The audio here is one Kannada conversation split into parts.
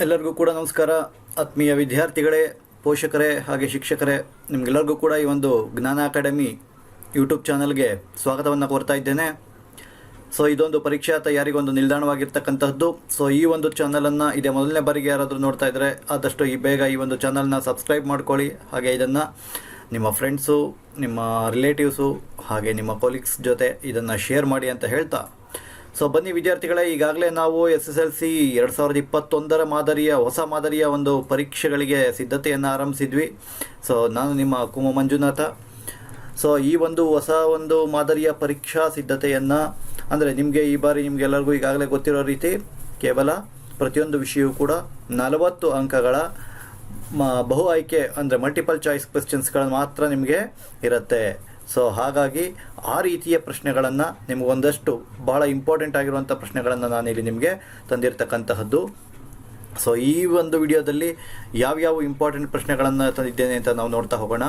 ಎಲ್ಲರಿಗೂ ಕೂಡ ನಮಸ್ಕಾರ. ಆತ್ಮೀಯ ವಿದ್ಯಾರ್ಥಿಗಳೇ, ಪೋಷಕರೇ ಹಾಗೆ ಶಿಕ್ಷಕರೇ, ನಿಮಗೆಲ್ಲರಿಗೂ ಕೂಡ ಈ ಒಂದು ಜ್ಞಾನ ಅಕಾಡೆಮಿ ಯೂಟ್ಯೂಬ್ ಚಾನಲ್ಗೆ ಸ್ವಾಗತವನ್ನು ಕೋರ್ತಾ ಇದ್ದೇನೆ. ಸೊ ಇದೊಂದು ಪರೀಕ್ಷಾ ತಯಾರಿಗೊಂದು ನಿಲ್ದಾಣವಾಗಿರ್ತಕ್ಕಂಥದ್ದು. ಸೊ ಈ ಒಂದು ಚಾನಲನ್ನು ಇದೇ ಮೊದಲನೇ ಬಾರಿಗೆ ಯಾರಾದರೂ ನೋಡ್ತಾ ಇದ್ದರೆ ಆದಷ್ಟು ಬೇಗ ಈ ಒಂದು ಚಾನಲ್ನ ಸಬ್ಸ್ಕ್ರೈಬ್ ಮಾಡ್ಕೊಳ್ಳಿ. ಹಾಗೆ ಇದನ್ನು ನಿಮ್ಮ ಫ್ರೆಂಡ್ಸು, ನಿಮ್ಮ ರಿಲೇಟಿವ್ಸು ಹಾಗೆ ನಿಮ್ಮ ಕೊಲೀಗ್ಸ್ ಜೊತೆ ಇದನ್ನು ಶೇರ್ ಮಾಡಿ ಅಂತ ಹೇಳ್ತಾ, ಸೊ ಬನ್ನಿ ವಿದ್ಯಾರ್ಥಿಗಳೇ, ಈಗಾಗಲೇ ನಾವು SSLC 2021 ಹೊಸ ಮಾದರಿಯ ಒಂದು ಪರೀಕ್ಷೆಗಳಿಗೆ ಸಿದ್ಧತೆಯನ್ನು ಆರಂಭಿಸಿದ್ವಿ. ಸೊ ನಾನು ನಿಮ್ಮ ಕುಮ ಮಂಜುನಾಥ. ಸೊ ಈ ಒಂದು ಹೊಸ ಒಂದು ಮಾದರಿಯ ಪರೀಕ್ಷಾ ಸಿದ್ಧತೆಯನ್ನು ಅಂದರೆ ನಿಮಗೆ ಈ ಬಾರಿ ನಿಮಗೆಲ್ಲರಿಗೂ ಈಗಾಗಲೇ ಗೊತ್ತಿರೋ ರೀತಿ ಕೇವಲ ಪ್ರತಿಯೊಂದು ವಿಷಯವೂ ಕೂಡ 40 ಅಂಕಗಳ ಬಹು ಆಯ್ಕೆ ಅಂದರೆ ಮಲ್ಟಿಪಲ್ ಚಾಯ್ಸ್ ಕ್ವೆಶ್ಚನ್ಸ್ಗಳು ಮಾತ್ರ ನಿಮಗೆ ಇರುತ್ತೆ. ಸೊ ಹಾಗಾಗಿ ಆ ರೀತಿಯ ಪ್ರಶ್ನೆಗಳನ್ನು ನಿಮಗೊಂದಷ್ಟು ಬಹಳ ಇಂಪಾರ್ಟೆಂಟ್ ಆಗಿರುವಂಥ ಪ್ರಶ್ನೆಗಳನ್ನು ನಾನಿಲ್ಲಿ ನಿಮಗೆ ತಂದಿರತಕ್ಕಂತಹದ್ದು. ಸೊ ಈ ಒಂದು ವಿಡಿಯೋದಲ್ಲಿ ಯಾವ್ಯಾವ ಇಂಪಾರ್ಟೆಂಟ್ ಪ್ರಶ್ನೆಗಳನ್ನು ತಂದಿದ್ದೇನೆ ಅಂತ ನಾವು ನೋಡ್ತಾ ಹೋಗೋಣ.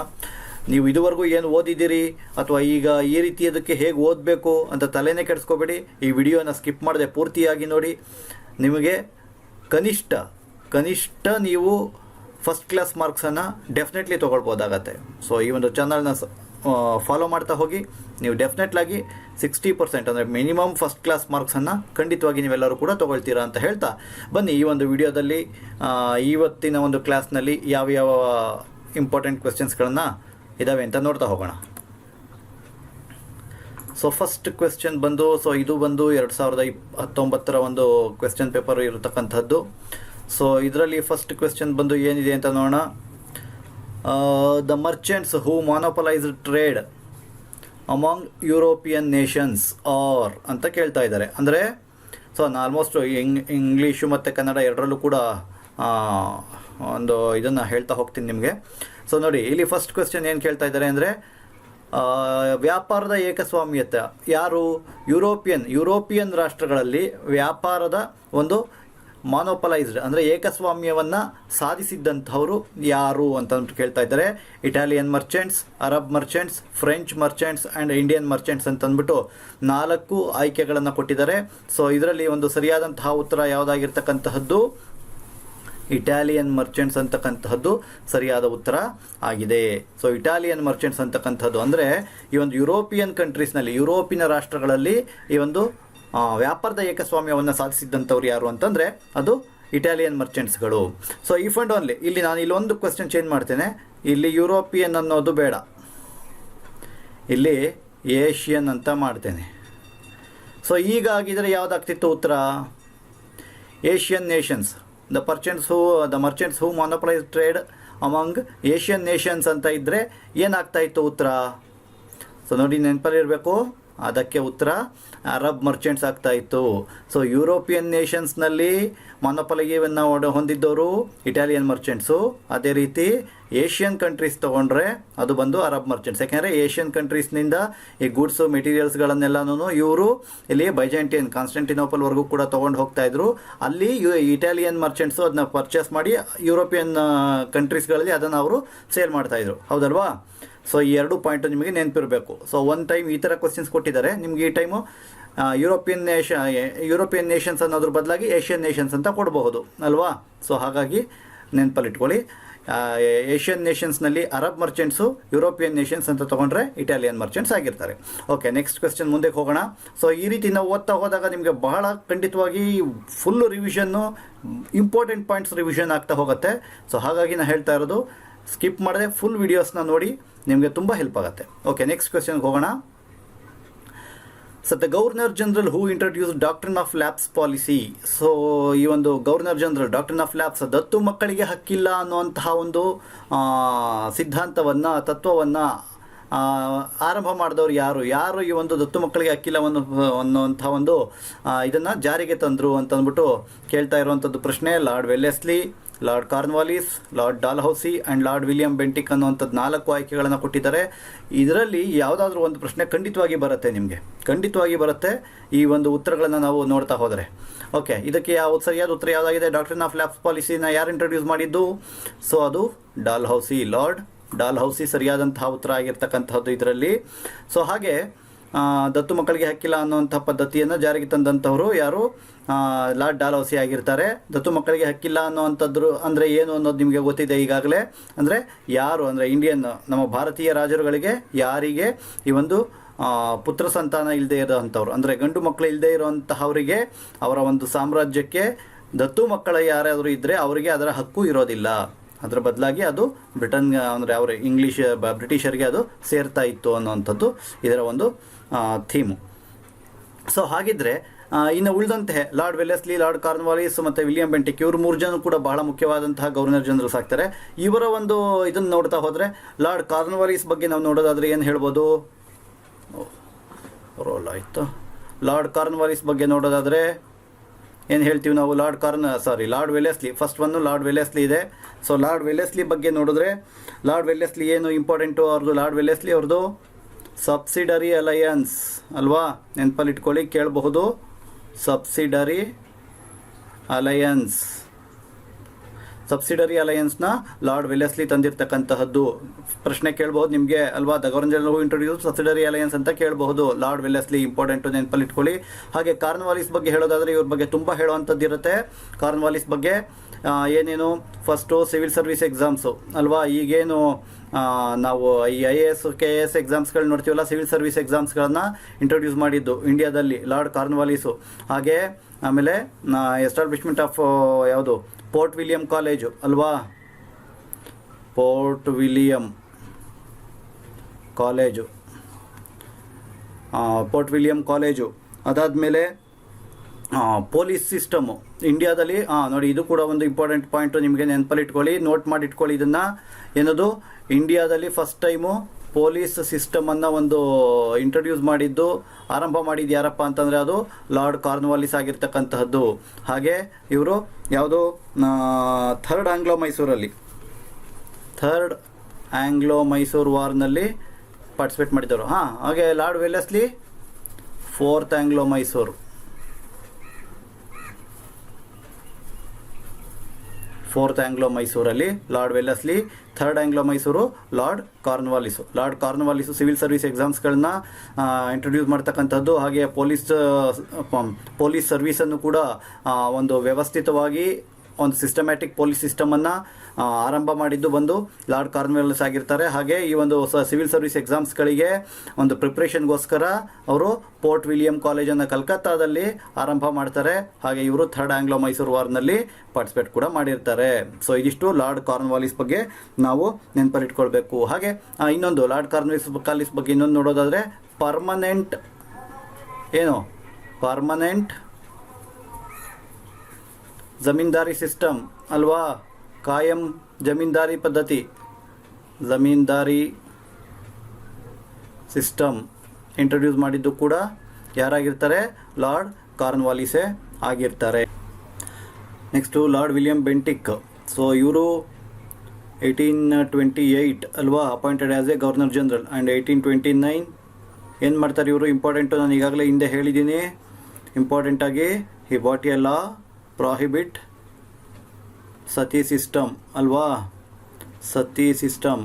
ನೀವು ಇದುವರೆಗೂ ಏನು ಓದಿದ್ದೀರಿ ಅಥವಾ ಈಗ ಈ ರೀತಿಯದಕ್ಕೆ ಹೇಗೆ ಓದಬೇಕು ಅಂತ ತಲೆನೇ ಕೆಡಿಸ್ಕೋಬೇಡಿ. ಈ ವಿಡಿಯೋನ ಸ್ಕಿಪ್ ಮಾಡದೆ ಪೂರ್ತಿಯಾಗಿ ನೋಡಿ. ನಿಮಗೆ ಕನಿಷ್ಠ ನೀವು ಫಸ್ಟ್ ಕ್ಲಾಸ್ ಮಾರ್ಕ್ಸನ್ನು ಡೆಫಿನೆಟ್ಲಿ ತೊಗೊಳ್ಬೋದಾಗತ್ತೆ. ಸೊ ಈ ಒಂದು ಚಾನಲ್ನ ಫಾಲೋ ಮಾಡ್ತಾ ಹೋಗಿ. ನೀವು ಡೆಫಿನೆಟ್ಲಾಗಿ 60% ಅಂದರೆ ಮಿನಿಮಮ್ ಫಸ್ಟ್ ಕ್ಲಾಸ್ ಮಾರ್ಕ್ಸನ್ನು ಖಂಡಿತವಾಗಿ ನೀವೆಲ್ಲರೂ ಕೂಡ ತೊಗೊಳ್ತೀರಾ ಅಂತ ಹೇಳ್ತಾ, ಬನ್ನಿ ಈ ಒಂದು ವಿಡಿಯೋದಲ್ಲಿ ಇವತ್ತಿನ ಒಂದು ಕ್ಲಾಸ್ನಲ್ಲಿ ಯಾವ್ಯಾವ ಇಂಪಾರ್ಟೆಂಟ್ ಕ್ವೆಶ್ಚನ್ಸ್ಗಳನ್ನು ಇದ್ದಾವೆ ಅಂತ ನೋಡ್ತಾ ಹೋಗೋಣ. ಸೊ ಫಸ್ಟ್ ಕ್ವೆಶ್ಚನ್ ಬಂದು, ಸೊ ಇದು ಬಂದು 2019 ಒಂದು ಕ್ವೆಶ್ಚನ್ ಪೇಪರ್ ಇರತಕ್ಕಂಥದ್ದು. ಸೊ ಇದರಲ್ಲಿ ಫಸ್ಟ್ ಕ್ವೆಶ್ಚನ್ ಬಂದು ಏನಿದೆ ಅಂತ ನೋಡೋಣ. The merchants who monopolized trade among European nations are ಅಂತ ಕೇಳ್ತಾ ಇದ್ದಾರೆ. ಅಂದರೆ ಸೊ ನಾನು ಆಲ್ಮೋಸ್ಟ್ ಇಂಗ್ಲೀಷು ಮತ್ತು ಕನ್ನಡ ಎರಡರಲ್ಲೂ ಕೂಡ ಒಂದು ಇದನ್ನು ಹೇಳ್ತಾ ಹೋಗ್ತೀನಿ ನಿಮಗೆ. ಸೊ ನೋಡಿ, ಇಲ್ಲಿ ಫಸ್ಟ್ ಕ್ವೆಶ್ಚನ್ ಏನು ಕೇಳ್ತಾ ಇದ್ದಾರೆ ಅಂದರೆ, ವ್ಯಾಪಾರದ ಏಕಸ್ವಾಮ್ಯತೆ ಯಾರು? ಯುರೋಪಿಯನ್ ರಾಷ್ಟ್ರಗಳಲ್ಲಿ ವ್ಯಾಪಾರದ ಒಂದು ಮಾನೋಪಲೈಸ್ಡ್ ಅಂದರೆ ಏಕಸ್ವಾಮ್ಯವನ್ನು ಸಾಧಿಸಿದ್ದಂಥವರು ಯಾರು ಅಂತ ಕೇಳ್ತಾ ಇದ್ದಾರೆ. Italian merchants, Arab merchants, French merchants and Indian merchants ಅಂತಂದ್ಬಿಟ್ಟು 4 ಆಯ್ಕೆಗಳನ್ನು ಕೊಟ್ಟಿದ್ದಾರೆ. ಸೊ ಇದರಲ್ಲಿ ಒಂದು ಸರಿಯಾದಂತಹ ಉತ್ತರ ಯಾವುದಾಗಿರ್ತಕ್ಕಂತಹದ್ದು ಇಟಾಲಿಯನ್ ಮರ್ಚೆಂಟ್ಸ್ ಅಂತಕ್ಕಂತಹದ್ದು ಸರಿಯಾದ ಉತ್ತರ ಆಗಿದೆ. ಸೊ ಇಟಾಲಿಯನ್ ಮರ್ಚೆಂಟ್ಸ್ ಅಂತಕ್ಕಂಥದ್ದು ಅಂದರೆ ಈ ಒಂದು ಯುರೋಪಿನ ರಾಷ್ಟ್ರಗಳಲ್ಲಿ ಈ ಒಂದು ವ್ಯಾಪಾರದ ಏಕಸ್ವಾಮ್ಯವನ್ನು ಸಾಧಿಸಿದ್ದಂಥವ್ರು ಯಾರು ಅಂತಂದರೆ ಅದು ಇಟಾಲಿಯನ್ ಮರ್ಚೆಂಟ್ಸ್ಗಳು. ಸೊ ಇಫ್ ಅಂಡ್ ಓನ್ಲಿ ಇಲ್ಲಿ ನಾನು ಇಲ್ಲೊಂದು ಕ್ವೆಶ್ಚನ್ ಚೇಂಜ್ ಮಾಡ್ತೇನೆ. ಇಲ್ಲಿ ಯುರೋಪಿಯನ್ ಅನ್ನೋದು ಬೇಡ, ಇಲ್ಲಿ ಏಷ್ಯನ್ ಅಂತ ಮಾಡ್ತೇನೆ. ಸೊ ಈಗ ಆಗಿದರೆ ಯಾವುದಾಗ್ತಿತ್ತು ಉತ್ತರ? Asian nations, the merchants who monopolise trade among Asian nations ಅಂತ ಇದ್ದರೆ ಏನಾಗ್ತಾ ಇತ್ತು ಉತ್ತರ? ಸೊ ನೋಡಿ, ನೆನಪಲ್ಲಿರಬೇಕು, ಅದಕ್ಕೆ ಉತ್ತರ ಅರಬ್ ಮರ್ಚೆಂಟ್ಸ್ ಆಗ್ತಾ ಇತ್ತು. ಸೊ ಯುರೋಪಿಯನ್ ನೇಷನ್ಸ್ನಲ್ಲಿ ಮೊನೊಪಲಿಯನ್ನು ಹೊಂದಿದ್ದವರು ಇಟಾಲಿಯನ್ ಮರ್ಚೆಂಟ್ಸು. ಅದೇ ರೀತಿ ಏಷ್ಯನ್ ಕಂಟ್ರೀಸ್ ತೊಗೊಂಡ್ರೆ ಅದು ಬಂದು ಅರಬ್ ಮರ್ಚೆಂಟ್ಸ್. ಯಾಕೆಂದರೆ ಏಷ್ಯನ್ ಕಂಟ್ರೀಸ್ನಿಂದ ಈ ಗೂಡ್ಸು ಮೆಟೀರಿಯಲ್ಸ್ಗಳನ್ನೆಲ್ಲನೂ ಇವರು ಇಲ್ಲಿ ಕಾನ್ಸ್ಟಂಟಿನೋಪಲ್ವರೆಗೂ ಕೂಡ ತೊಗೊಂಡು ಹೋಗ್ತಾಯಿದ್ರು. ಅಲ್ಲಿ ಇಟಾಲಿಯನ್ ಮರ್ಚೆಂಟ್ಸು ಅದನ್ನ ಪರ್ಚೇಸ್ ಮಾಡಿ ಯುರೋಪಿಯನ್ ಕಂಟ್ರೀಸ್ಗಳಲ್ಲಿ ಅದನ್ನು ಅವರು ಸೇಲ್ ಮಾಡ್ತಾಯಿದ್ರು, ಹೌದಲ್ವಾ? ಸೊ ಈ 2 ಪಾಯಿಂಟು ನಿಮಗೆ ನೆನಪಿರಬೇಕು. ಸೊ ಒಂದು ಟೈಮ್ ಈ ಥರ ಕ್ವಶನ್ಸ್ ಕೊಟ್ಟಿದ್ದಾರೆ ನಿಮಗೆ. ಈ ಟೈಮು ಯುರೋಪಿಯನ್ ನೇಷನ್ಸ್ ಅನ್ನೋದ್ರ ಬದಲಾಗಿ ಏಷ್ಯನ್ ನೇಷನ್ಸ್ ಅಂತ ಕೊಡಬಹುದು ಅಲ್ವಾ? ಸೊ ಹಾಗಾಗಿ ನೆನಪಲ್ಲಿಟ್ಕೊಳ್ಳಿ, ಏಷ್ಯನ್ ನೇಷನ್ಸ್ನಲ್ಲಿ ಅರಬ್ ಮರ್ಚೆಂಟ್ಸು, ಯುರೋಪಿಯನ್ ನೇಷನ್ಸ್ ಅಂತ ತೊಗೊಂಡ್ರೆ ಇಟಾಲಿಯನ್ ಮರ್ಚೆಂಟ್ಸ್ ಆಗಿರ್ತಾರೆ. ಓಕೆ, ನೆಕ್ಸ್ಟ್ ಕ್ವೆಶ್ಚನ್ ಮುಂದೆ ಹೋಗೋಣ. ಸೊ ಈ ರೀತಿ ನಾವು ಓದ್ತಾ ಹೋದಾಗ ನಿಮಗೆ ಬಹಳ ಖಂಡಿತವಾಗಿ ಫುಲ್ಲು ರಿವಿಷನ್ನು, ಇಂಪಾರ್ಟೆಂಟ್ ಪಾಯಿಂಟ್ಸ್ ರಿವಿಷನ್ ಆಗ್ತಾ ಹೋಗುತ್ತೆ. ಸೊ ಹಾಗಾಗಿ ನಾನು ಹೇಳ್ತಾ ಇರೋದು, ಸ್ಕಿಪ್ ಮಾಡದೆ ಫುಲ್ ವಿಡಿಯೋಸ್ನ ನೋಡಿ, ನಿಮಗೆ ತುಂಬ ಹೆಲ್ಪ್ ಆಗುತ್ತೆ. ಓಕೆ, ನೆಕ್ಸ್ಟ್ ಕ್ವೆಶ್ಚನ್ಗೆ ಹೋಗೋಣ. So the governor general who introduce doctrine of lapse policy. So ಈ ಒಂದು governor general doctrine of lapse, ದತ್ತು ಮಕ್ಕಳಿಗೆ ಹಕ್ಕಿಲ್ಲ ಅನ್ನುವಂತಹ ಒಂದು ತತ್ವವನ್ನು ಆರಂಭ ಮಾಡಿದವರು ಯಾರು ಈ ಒಂದು ದತ್ತು ಮಕ್ಕಳಿಗೆ ಹಕ್ಕಿಲ್ಲವನ್ನು ಅನ್ನುವಂಥ ಒಂದು ಇದನ್ನು ಜಾರಿಗೆ ತಂದರು ಅಂತಂದ್ಬಿಟ್ಟು ಕೇಳ್ತಾ ಇರುವಂಥದ್ದು ಪ್ರಶ್ನೆ. Lord Wellesley, lord Cornwallis, lord Dalhousie and lord William Bentinck ಅನ್ನುವಂಥದ್ದು 4 ಆಯ್ಕೆಗಳನ್ನು ಕೊಟ್ಟಿದ್ದಾರೆ. ಇದರಲ್ಲಿ ಯಾವುದಾದ್ರೂ ಒಂದು ಪ್ರಶ್ನೆ ಖಂಡಿತವಾಗಿ ಬರುತ್ತೆ ಈ ಒಂದು ಉತ್ತರಗಳನ್ನು ನಾವು ನೋಡ್ತಾ ಹೋದರೆ. ಓಕೆ, ಇದಕ್ಕೆ ಸರಿಯಾದ ಉತ್ತರ ಯಾವುದಾಗಿದೆ? ಡಾಕ್ಟ್ರಿನ್ ಆಫ್ ಲ್ಯಾಬ್ಸ್ ಪಾಲಿಸಿನ ಯಾರು ಇಂಟ್ರೊಡ್ಯೂಸ್ ಮಾಡಿದ್ದು? ಸೊ ಅದು ಡಾಲ್ಹೌಸಿ, ಲಾರ್ಡ್ ಡಾಲ್ಹೌಸಿ ಸರಿಯಾದಂತಹ ಉತ್ತರ ಆಗಿರ್ತಕ್ಕಂಥದ್ದು ಇದರಲ್ಲಿ. ಸೊ ಹಾಗೆ ದತ್ತು ಮಕ್ಕಳಿಗೆ ಹಕ್ಕಿಲ್ಲ ಅನ್ನುವಂಥ ಪದ್ಧತಿಯನ್ನು ಜಾರಿಗೆ ತಂದಂಥವರು ಯಾರು? ಲಾರ್ಡ್ ಡಾಲೌಸಿ ಆಗಿರ್ತಾರೆ. ದತ್ತು ಮಕ್ಕಳಿಗೆ ಹಕ್ಕಿಲ್ಲ ಅನ್ನೋವಂಥದ್ದು ಅಂದರೆ ಏನು ಅನ್ನೋದು ನಿಮಗೆ ಗೊತ್ತಿದೆ ಈಗಾಗಲೇ. ಅಂದರೆ ಯಾರು ಅಂದರೆ ಇಂಡಿಯನ್ ನಮ್ಮ ಭಾರತೀಯ ರಾಜರುಗಳಿಗೆ ಯಾರಿಗೆ ಈ ಒಂದು ಪುತ್ರ ಸಂತಾನ ಇಲ್ಲದೆ ಇರೋವಂಥವ್ರು ಅಂದರೆ ಗಂಡು ಮಕ್ಕಳು ಇಲ್ಲದೆ ಇರೋವಂತಹವರಿಗೆ ಅವರ ಒಂದು ಸಾಮ್ರಾಜ್ಯಕ್ಕೆ ದತ್ತು ಮಕ್ಕಳು ಯಾರಾದರೂ ಇದ್ದರೆ ಅವರಿಗೆ ಅದರ ಹಕ್ಕು ಇರೋದಿಲ್ಲ. ಅದರ ಬದಲಾಗಿ ಅದು ಬ್ರಿಟನ್ ಅಂದರೆ ಅವರ ಬ್ರಿಟಿಷರಿಗೆ ಅದು ಸೇರ್ತಾ ಇತ್ತು ಅನ್ನೋವಂಥದ್ದು ಇದರ ಒಂದು ಥೀಮು. ಸೊ ಹಾಗಿದ್ರೆ ಇನ್ನು ಉಳಿದಂತೆ ಲಾರ್ಡ್ ವೆಲ್ಲೆಸ್ಲಿ, ಲಾರ್ಡ್ ಕಾರ್ನ್ವಾಲಿಸ್ ಮತ್ತು ವಿಲಿಯಂ ಬೆಂಟಿಕ್ ಇವರು 3 ಜನ ಕೂಡ ಬಹಳ ಮುಖ್ಯವಾದಂತಹ ಗವರ್ನರ್ ಜನರಲ್ಸ್ ಆಗ್ತಾರೆ. ಇವರ ಒಂದು ಇದನ್ನು ನೋಡ್ತಾ ಹೋದರೆ ಲಾರ್ಡ್ ಕಾರ್ನ್ವಾಲಿಸ್ ಬಗ್ಗೆ ನಾವು ನೋಡೋದಾದರೆ ಏನು ಹೇಳ್ಬೋದು, ರೋಲ್ ಆಯಿತು. ಲಾರ್ಡ್ ಕಾರ್ನ್ವಾಲಿಸ್ ಬಗ್ಗೆ ನೋಡೋದಾದರೆ ಏನು ಹೇಳ್ತೀವಿ ನಾವು, ಲಾರ್ಡ್ ವೆಲ್ಲೆಸ್ಲಿ ಫಸ್ಟ್ ಒಂದು ಲಾರ್ಡ್ ವೆಲ್ಲೆಸ್ಲಿ ಇದೆ. ಸೊ ಲಾರ್ಡ್ ವೆಲ್ಲೆಸ್ಲಿ ಬಗ್ಗೆ ನೋಡಿದ್ರೆ ಲಾರ್ಡ್ ವೆಲ್ಲೆಸ್ಲಿ ಏನು ಇಂಪಾರ್ಟೆಂಟು ಅವ್ರದ್ದು, ಲಾರ್ಡ್ ವೆಲ್ಲೆಸ್ಲಿ ಅವ್ರದ್ದು ಸಬ್ಸಿಡರಿ ಅಲಯನ್ಸ್ ಅಲ್ವಾ, ನೆನಪಲ್ಲಿ ಇಟ್ಕೊಳ್ಳಿ, ಕೇಳಬಹುದು. ಸಬ್ಸಿಡರಿ ಅಲಯನ್ಸ್ನ ಲಾರ್ಡ್ ವೆಲ್ಲೆಸ್ಲಿ ತಂದಿರತಕ್ಕಂತಹದ್ದು. ಪ್ರಶ್ನೆ ಕೇಳಬಹುದು ನಿಮಗೆ ಅಲ್ವಾ, the governor general who introduce subsidiary alliance ಅಂತ ಕೇಳಬಹುದು. ಲಾರ್ಡ್ ವೆಲ್ಲೆಸ್ಲಿ ಇಂಪಾರ್ಟೆಂಟ್, ನೆನಪಲ್ಲಿ ಇಟ್ಕೊಳ್ಳಿ. ಹಾಗೆ ಕಾರ್ನ್ವಾಲಿಸ್ ಬಗ್ಗೆ ಹೇಳೋದಾದ್ರೆ ಇವ್ರ ಬಗ್ಗೆ ತುಂಬ ಹೇಳುವಂಥದ್ದು ಇರುತ್ತೆ. ಕಾರ್ನ್ವಾಲಿಸ್ ಬಗ್ಗೆ ಏನೇನು, ಫಸ್ಟು ಸಿವಿಲ್ ಸರ್ವಿಸ್ ಎಕ್ಸಾಮ್ಸು ಅಲ್ವಾ, ಈಗೇನು ನಾವು ಈ IAS KAS ಎಕ್ಸಾಮ್ಸ್ಗಳು ನೋಡ್ತೀವಲ್ಲ, ಸಿವಿಲ್ ಸರ್ವಿಸ್ ಎಕ್ಸಾಮ್ಸ್ಗಳನ್ನ ಇಂಟ್ರೊಡ್ಯೂಸ್ ಮಾಡಿದ್ದು ಇಂಡಿಯಾದಲ್ಲಿ ಲಾರ್ಡ್ ಕಾರ್ನ್ವಾಲಿಸು. ಹಾಗೆ ಆಮೇಲೆ ಎಸ್ಟಾಬ್ಲಿಷ್ಮೆಂಟ್ ಆಫ್ ಯಾವುದು, ಪೋರ್ಟ್ ವಿಲಿಯಂ ಕಾಲೇಜು ಅಲ್ವಾ, ಪೋರ್ಟ್ ವಿಲಿಯಂ ಕಾಲೇಜು. ಅದಾದಮೇಲೆ ಪೊಲೀಸ್ ಸಿಸ್ಟಮು ಇಂಡಿಯಾದಲ್ಲಿ ನೋಡಿ, ಇದು ಕೂಡ ಒಂದು ಇಂಪಾರ್ಟೆಂಟ್ ಪಾಯಿಂಟು, ನಿಮಗೆ ನೆನಪಲ್ಲಿ ಇಟ್ಕೊಳ್ಳಿ, ನೋಟ್ ಮಾಡಿ ಇಟ್ಕೊಳ್ಳಿ ಇದನ್ನು. ಏನದು, ಇಂಡಿಯಾದಲ್ಲಿ ಫಸ್ಟ್ ಟೈಮು ಪೊಲೀಸ್ ಸಿಸ್ಟಮನ್ನು ಒಂದು ಇಂಟ್ರೊಡ್ಯೂಸ್ ಮಾಡಿದ್ದು, ಆರಂಭ ಮಾಡಿದ್ದು ಯಾರಪ್ಪ ಅಂತಂದರೆ ಅದು ಲಾರ್ಡ್ ಕಾರ್ನ್ವಾಲಿಸ್ ಆಗಿರ್ತಕ್ಕಂತಹದ್ದು. ಹಾಗೆ ಇವರು ಯಾವುದು ಥರ್ಡ್ ಆಂಗ್ಲೋ ಮೈಸೂರು ವಾರ್ನಲ್ಲಿ ಪಾರ್ಟಿಸಿಪೇಟ್ ಮಾಡಿದ್ದವರು. ಹಾಗೆ ಲಾರ್ಡ್ ವೆಲ್ಲೆಸ್ಲಿ ಫೋರ್ತ್ ಆಂಗ್ಲೋ ಮೈಸೂರಲ್ಲಿ Lord Wellesley, third Anglo Mysore Lord Cornwallis civil service ಎಕ್ಸಾಮ್ಸ್ಗಳನ್ನ ಇಂಟ್ರೊಡ್ಯೂಸ್ ಮಾಡ್ತಕ್ಕಂಥದ್ದು. ಹಾಗೆ ಪೊಲೀಸ್ ಸರ್ವಿಸನ್ನು ಕೂಡ ಒಂದು ವ್ಯವಸ್ಥಿತವಾಗಿ ಒಂದು ಸಿಸ್ಟಮ್ಯಾಟಿಕ್ ಪೊಲೀಸ್ ಸಿಸ್ಟಮನ್ನು ಆರಂಭ ಮಾಡಿದ್ದು ಬಂದು ಲಾರ್ಡ್ ಕಾರ್ನ್ವಾಲಿಸ್ ಆಗಿರ್ತಾರೆ. ಹಾಗೆ ಈ ಒಂದು ಸಿವಿಲ್ ಸರ್ವಿಸ್ ಎಕ್ಸಾಮ್ಸ್ಗಳಿಗೆ ಒಂದು ಪ್ರಿಪ್ರೇಷನ್ಗೋಸ್ಕರ ಅವರು ಪೋರ್ಟ್ ವಿಲಿಯಂ ಕಾಲೇಜನ್ನು ಕಲ್ಕತ್ತಾದಲ್ಲಿ ಆರಂಭ ಮಾಡ್ತಾರೆ. ಹಾಗೆ ಇವರು ಥರ್ಡ್ ಆಂಗ್ಲೋ ಮೈಸೂರು ವಾರ್ನಲ್ಲಿ ಪಾರ್ಟಿಸಿಪೇಟ್ ಕೂಡ ಮಾಡಿರ್ತಾರೆ. ಸೊ ಇದಿಷ್ಟು ಲಾರ್ಡ್ ಕಾರ್ನ್ವಾಲಿಸ್ ಬಗ್ಗೆ ನಾವು ನೆನಪಲ್ಲಿಟ್ಕೊಳ್ಬೇಕು. ಹಾಗೆ ಇನ್ನೊಂದು ಲಾರ್ಡ್ ಕಾರ್ನ್ವಾಲಿಸ್ ಬಗ್ಗೆ ಇನ್ನೊಂದು ನೋಡೋದಾದರೆ ಪರ್ಮನೆಂಟ್ ಜಮೀನ್ದಾರಿ ಸಿಸ್ಟಮ್ ಅಲ್ವಾ, ಕಾಯಂ ಜಮೀನ್ದಾರಿ ಪದ್ಧತಿ, ಜಮೀನ್ದಾರಿ ಸಿಸ್ಟಮ್ ಇಂಟ್ರೊಡ್ಯೂಸ್ ಮಾಡಿದ್ದು ಕೂಡ ಯಾರಾಗಿರ್ತಾರೆ, ಲಾರ್ಡ್ ಕಾರ್ನ್ವಾಲಿಸೇ ಆಗಿರ್ತಾರೆ. Next lord William Bentinck. So ಇವರು 1828 ಅಲ್ವಾ appointed as A governor general and 1829 ಏನು ಮಾಡ್ತಾರೆ ಇವರು, ಇಂಪಾರ್ಟೆಂಟು, ನಾನು ಈಗಾಗಲೇ ಹಿಂದೆ ಹೇಳಿದ್ದೀನಿ ಇಂಪಾರ್ಟೆಂಟಾಗಿ, ಹಿ ಬಾಟ್ ಎ ಲಾ ಪ್ರಾಹಿಬಿಟ್ ಸತಿ ಸಿಸ್ಟಮ್ ಅಲ್ವಾ, sati system.